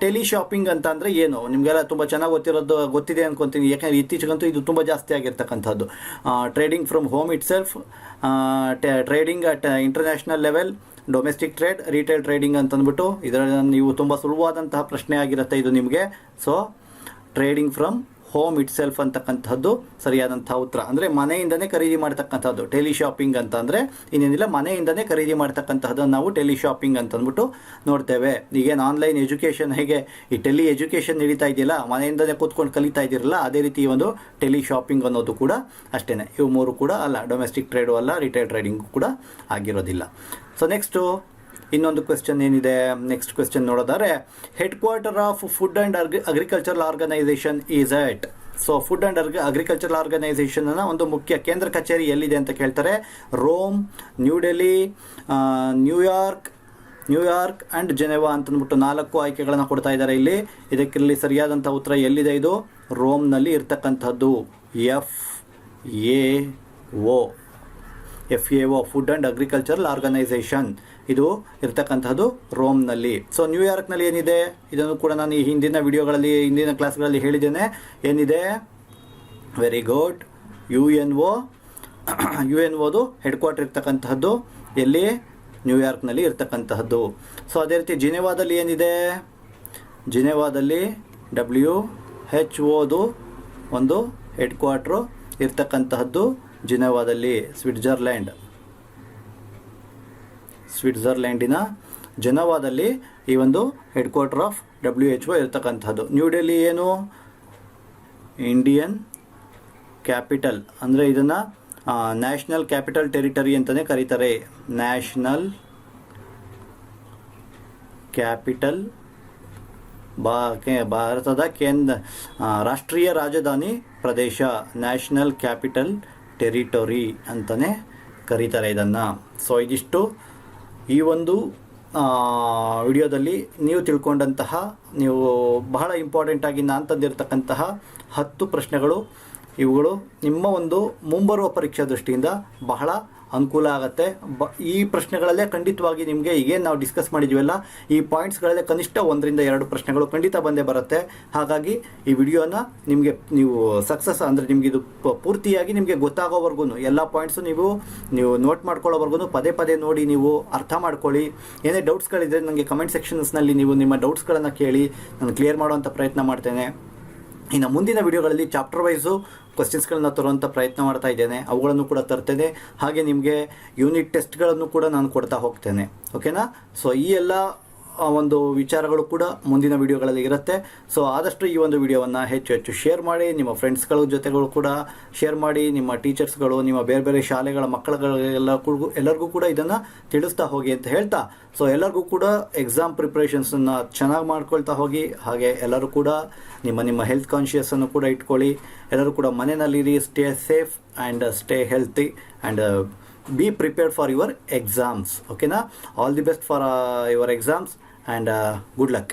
tele shopping ಅಂತ ಅಂದರೆ ಏನು? ನಿಮಗೆಲ್ಲ ತುಂಬ ಚೆನ್ನಾಗಿ ಗೊತ್ತಿದೆ ಅನ್ಕೊತೀನಿ, ಯಾಕಂದರೆ ಇತ್ತೀಚೆಗಂತೂ ಇದು ತುಂಬ ಜಾಸ್ತಿ ಆಗಿರ್ತಕ್ಕಂಥದ್ದು. Trading from home it self, trading at international level, domestic trade, retail trading ಅಂತಂದ್ಬಿಟ್ಟು ಇದರಲ್ಲಿ ನೀವು ತುಂಬ ಸುಲಭವಾದಂತಹ ಪ್ರಶ್ನೆ ಆಗಿರುತ್ತೆ ಇದು ನಿಮಗೆ. So trading from home it self ಅಂತಕ್ಕಂಥದ್ದು ಸರಿಯಾದಂಥ ಉತ್ತರ. ಅಂದರೆ ಮನೆಯಿಂದನೇ ಖರೀದಿ ಮಾಡ್ತಕ್ಕಂಥದ್ದು ಟೆಲಿ ಶಾಪಿಂಗ್ ಅಂತ ಅಂದರೆ ಇನ್ನೇನಿಲ್ಲ, ಮನೆಯಿಂದನೇ ಖರೀದಿ ಮಾಡ್ತಕ್ಕಂಥದ್ದನ್ನು ನಾವು ಟೆಲಿ ಶಾಪಿಂಗ್ ಅಂತಂದ್ಬಿಟ್ಟು ನೋಡ್ತೇವೆ. ಈಗೇನು ಆನ್ಲೈನ್ ಎಜುಕೇಷನ್ ಹೇಗೆ ಈ ಟೆಲಿ ಎಜುಕೇಷನ್ ನಡೀತಾ ಇದೆಯಲ್ಲ, ಮನೆಯಿಂದನೇ ಕೂತ್ಕೊಂಡು ಕಲಿತಾ ಇದ್ದೀರಲ್ಲ, ಅದೇ ರೀತಿ ಈ ಒಂದು ಟೆಲಿ ಶಾಪಿಂಗ್ ಅನ್ನೋದು ಕೂಡ ಅಷ್ಟೇ. ಇವು ಮೂರು ಕೂಡ ಅಲ್ಲ, ಡೊಮೆಸ್ಟಿಕ್ ಟ್ರೇಡು ಅಲ್ಲ, ರಿಟೇಲ್ ಟ್ರೇಡಿಂಗು ಕೂಡ ಆಗಿರೋದಿಲ್ಲ. ಸೊ ನೆಕ್ಸ್ಟು ಇನ್ನೊಂದು ಕ್ವೆಶ್ಚನ್ ಏನಿದೆ, ನೆಕ್ಸ್ಟ್ ಕ್ವೆಶ್ಚನ್ ನೋಡೋದಾದ್ರೆ, head quarter of food and agricultural organisation is at. So food and agricultural ಆರ್ಗನೈಸೇಷನ್ನ ಒಂದು ಮುಖ್ಯ ಕೇಂದ್ರ ಕಚೇರಿ ಎಲ್ಲಿದೆ ಅಂತ ಕೇಳ್ತಾರೆ. Rome, New Delhi, New York and Geneva ಅಂತಂದ್ಬಿಟ್ಟು 4 ಆಯ್ಕೆಗಳನ್ನು ಕೊಡ್ತಾ ಇದ್ದಾರೆ ಇಲ್ಲಿ. ಇದಕ್ಕಿಲ್ಲಿ ಸರಿಯಾದಂಥ ಉತ್ತರ ಎಲ್ಲಿದೆ? ಇದು ರೋಮ್ನಲ್ಲಿ ಇರ್ತಕ್ಕಂಥದ್ದು. FAO food and agricultural organisation ಇದು ಇರ್ತಕ್ಕಂಥದ್ದು ರೋಮ್ನಲ್ಲಿ. ಸೊ ನ್ಯೂಯಾರ್ಕ್ನಲ್ಲಿ ಏನಿದೆ? ಇದನ್ನು ಕೂಡ ನಾನು ಈ ಹಿಂದಿನ ಕ್ಲಾಸ್ಗಳಲ್ಲಿ ಹೇಳಿದ್ದೇನೆ. ಏನಿದೆ? ವೆರಿ ಗುಡ್, UNOದು ಹೆಡ್ ಕ್ವಾರ್ಟರ್ ಇರ್ತಕ್ಕಂತಹದ್ದು ಎಲ್ಲಿ? ನ್ಯೂಯಾರ್ಕ್ನಲ್ಲಿ ಇರ್ತಕ್ಕಂತಹದ್ದು. ಸೊ ಅದೇ ರೀತಿ ಜಿನೆವಾದಲ್ಲಿ ಏನಿದೆ? ಜಿನೆವಾದಲ್ಲಿ WHO ಒಂದು ಹೆಡ್ ಕ್ವಾರ್ಟರ್ ಇರ್ತಕ್ಕಂತಹದ್ದು ಜಿನೆವಾದಲ್ಲಿ. ಸ್ವಿಟ್ಜರ್ಲ್ಯಾಂಡಿನ ಜಿನೆವಾದಲ್ಲಿ ಈ ಒಂದು ಹೆಡ್ ಕ್ವಾರ್ಟರ್ ಆಫ್ WHO ಇರ್ತಕ್ಕಂಥದ್ದು. ನ್ಯೂ ಡೆಲ್ಲಿ ಏನು? ಇಂಡಿಯನ್ ಕ್ಯಾಪಿಟಲ್, ಅಂದರೆ ಇದನ್ನು ನ್ಯಾಷನಲ್ ಕ್ಯಾಪಿಟಲ್ ಟೆರಿಟರಿ ಅಂತಲೇ ಕರೀತಾರೆ. ನ್ಯಾಷನಲ್ ಕ್ಯಾಪಿಟಲ್ ಭಾರತದ ರಾಷ್ಟ್ರೀಯ ರಾಜಧಾನಿ ಪ್ರದೇಶ, ನ್ಯಾಷನಲ್ ಕ್ಯಾಪಿಟಲ್ ಟೆರಿಟರಿ ಅಂತಲೇ ಕರೀತಾರೆ ಇದನ್ನು. ಸೊ ಇದಿಷ್ಟು ಈ ಒಂದು ವಿಡಿಯೋದಲ್ಲಿ ನೀವು ತಿಳ್ಕೊಂಡಂತಹ, ನೀವು ಬಹಳ ಇಂಪಾರ್ಟೆಂಟಾಗಿ ನಾನು ತಂದಿರತಕ್ಕಂತಹ 10 ಪ್ರಶ್ನೆಗಳು. ಇವುಗಳು ನಿಮ್ಮ ಒಂದು ಮುಂಬರುವ ಪರೀಕ್ಷಾ ದೃಷ್ಟಿಯಿಂದ ಬಹಳ ಅನುಕೂಲ ಆಗುತ್ತೆ. ಈ ಪ್ರಶ್ನೆಗಳಲ್ಲೇ ಖಂಡಿತವಾಗಿ ನಿಮಗೆ ಈಗೇನು ನಾವು ಡಿಸ್ಕಸ್ ಮಾಡಿದ್ವಲ್ಲ, ಈ ಪಾಯಿಂಟ್ಸ್ಗಳಲ್ಲೇ ಕನಿಷ್ಠ 1-2 ಪ್ರಶ್ನೆಗಳು ಖಂಡಿತ ಬಂದೇ ಬರುತ್ತೆ. ಹಾಗಾಗಿ ಈ ವಿಡಿಯೋನ ನೀವು ಸಕ್ಸಸ್ ಅಂದರೆ ನಿಮಗೆ ಇದು ಪೂರ್ತಿಯಾಗಿ ನಿಮಗೆ ಗೊತ್ತಾಗೋವರೆಗೂ ಎಲ್ಲ ಪಾಯಿಂಟ್ಸು ನೀವು ನೋಟ್ ಮಾಡ್ಕೊಳ್ಳೋವರೆಗೂ ಪದೇ ನೋಡಿ ನೀವು ಅರ್ಥ ಮಾಡ್ಕೊಳ್ಳಿ. ಏನೇ ಡೌಟ್ಸ್ಗಳಿದ್ರೆ ನನಗೆ ಕಮೆಂಟ್ ಸೆಕ್ಷನ್ಸ್ನಲ್ಲಿ ನೀವು ನಿಮ್ಮ ಡೌಟ್ಸ್ಗಳನ್ನು ಕೇಳಿ ನಾನು ಕ್ಲಿಯರ್ ಮಾಡುವಂಥ ಪ್ರಯತ್ನ ಮಾಡ್ತೇನೆ. ಇನ್ನು ಮುಂದಿನ ವಿಡಿಯೋಗಳಲ್ಲಿ ಚಾಪ್ಟರ್ ವೈಸು ಕ್ವಶನ್ಸ್ಗಳನ್ನ ತರುವಂಥ ಪ್ರಯತ್ನ ಮಾಡ್ತಾ ಇದ್ದೇನೆ, ಅವುಗಳನ್ನು ಕೂಡ ತರ್ತೇನೆ. ಹಾಗೆ ನಿಮಗೆ ಯೂನಿಟ್ ಟೆಸ್ಟ್ಗಳನ್ನು ಕೂಡ ನಾನು ಕೊಡ್ತಾ ಹೋಗ್ತೇನೆ. ಓಕೆನಾ? ಸೊ ಈ ಎಲ್ಲ ಒಂದು ವಿಚಾರಗಳು ಕೂಡ ಮುಂದಿನ ವಿಡಿಯೋಗಳಲ್ಲಿ ಇರುತ್ತೆ. ಸೊ ಆದಷ್ಟು ಈ ಒಂದು ವಿಡಿಯೋವನ್ನು ಹೆಚ್ಚು ಶೇರ್ ಮಾಡಿ, ನಿಮ್ಮ ಫ್ರೆಂಡ್ಸ್ಗಳ ಜೊತೆಗಳು ಕೂಡ ಶೇರ್ ಮಾಡಿ, ನಿಮ್ಮ ಟೀಚರ್ಸ್ಗಳು, ನಿಮ್ಮ ಬೇರೆ ಶಾಲೆಗಳ ಎಲ್ಲರಿಗೂ ಕೂಡ ಇದನ್ನು ತಿಳಿಸ್ತಾ ಹೋಗಿ ಅಂತ ಹೇಳ್ತಾ, ಸೊ ಎಲ್ಲರಿಗೂ ಕೂಡ ಎಕ್ಸಾಮ್ ಪ್ರಿಪ್ರೇಷನ್ಸನ್ನು ಚೆನ್ನಾಗಿ ಮಾಡ್ಕೊಳ್ತಾ ಹೋಗಿ. ಹಾಗೆ ಎಲ್ಲರೂ ಕೂಡ ನಿಮ್ಮ ಹೆಲ್ತ್ ಕಾನ್ಷಿಯಸ್ಸನ್ನು ಕೂಡ ಇಟ್ಕೊಳ್ಳಿ. ಎಲ್ಲರೂ ಕೂಡ ಮನೆಯಲ್ಲಿರಿ. Stay safe and stay healthy and be prepared for your exams. Okay na? All the best for your exams and good luck.